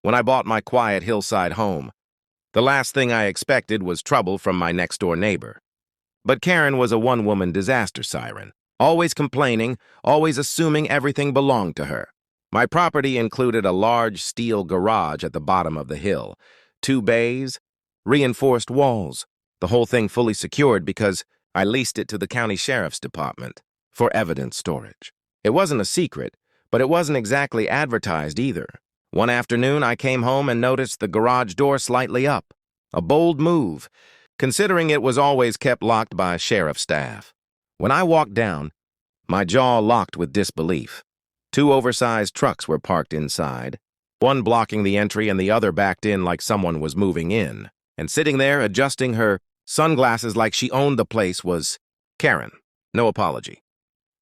when I bought my quiet hillside home. The last thing I expected was trouble from my next-door neighbor. But Karen was a one-woman disaster siren, always complaining, always assuming everything belonged to her. My property included a large steel garage at the bottom of the hill, 2 bays, reinforced walls, the whole thing fully secured because I leased it to the county sheriff's department for evidence storage. It wasn't a secret, but it wasn't exactly advertised either. One afternoon, I came home and noticed the garage door slightly up. A bold move, considering it was always kept locked by sheriff staff. When I walked down, my jaw locked with disbelief. 2 oversized trucks were parked inside, one blocking the entry and the other backed in like someone was moving in. And sitting there, adjusting her sunglasses like she owned the place, was Karen. No apology.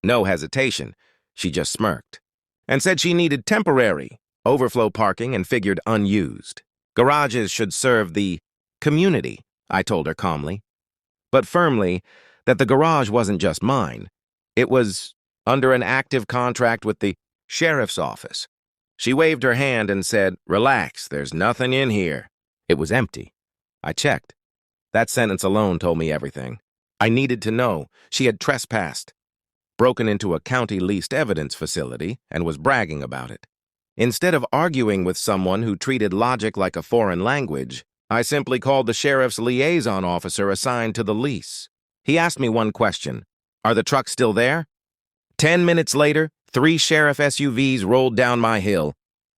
No hesitation. She just smirked and said she needed temporary overflow parking and figured unused. Garages should serve the community, I told her calmly, but firmly that the garage wasn't just mine. It was under an active contract with the sheriff's office. She waved her hand and said, "Relax, there's nothing in here." It was empty. I checked. That sentence alone told me everything. I needed to know she had trespassed, broken into a county-leased evidence facility, and was bragging about it. Instead of arguing with someone who treated logic like a foreign language, I simply called the sheriff's liaison officer assigned to the lease. He asked me one question: "Are the trucks still there?" 10 minutes later, 3 sheriff SUVs rolled down my hill.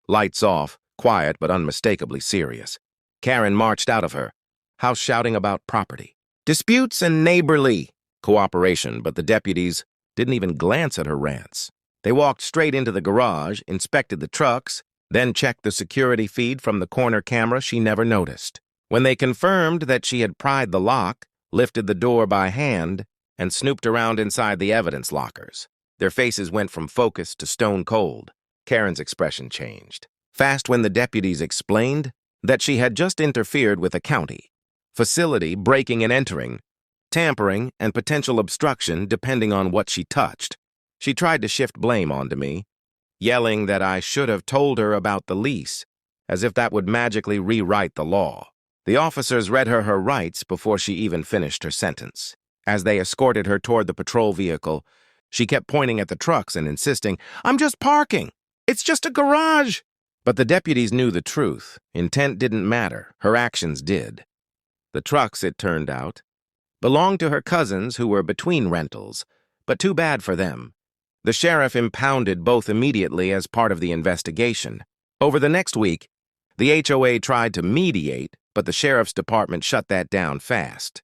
Lights off, quiet but unmistakably serious. Karen marched out of her house shouting about property disputes and neighborly cooperation, but the deputies didn't even glance at her rants. They walked straight into the garage, inspected the trucks, then checked the security feed from the corner camera she never noticed. When they confirmed that she had pried the lock, lifted the door by hand, and snooped around inside the evidence lockers, their faces went from focus to stone cold. Karen's expression changed. Fast when the deputies explained that she had just interfered with a county facility, breaking and entering, tampering, and potential obstruction depending on what she touched. She tried to shift blame onto me, yelling that I should have told her about the lease, as if that would magically rewrite the law. The officers read her rights before she even finished her sentence. As they escorted her toward the patrol vehicle, she kept pointing at the trucks and insisting, "I'm just parking. It's just a garage." But the deputies knew the truth. Intent didn't matter. Her actions did. The trucks, it turned out, belonged to her cousins who were between rentals, but too bad for them. The sheriff impounded both immediately as part of the investigation. Over the next week, the HOA tried to mediate, but the sheriff's department shut that down fast.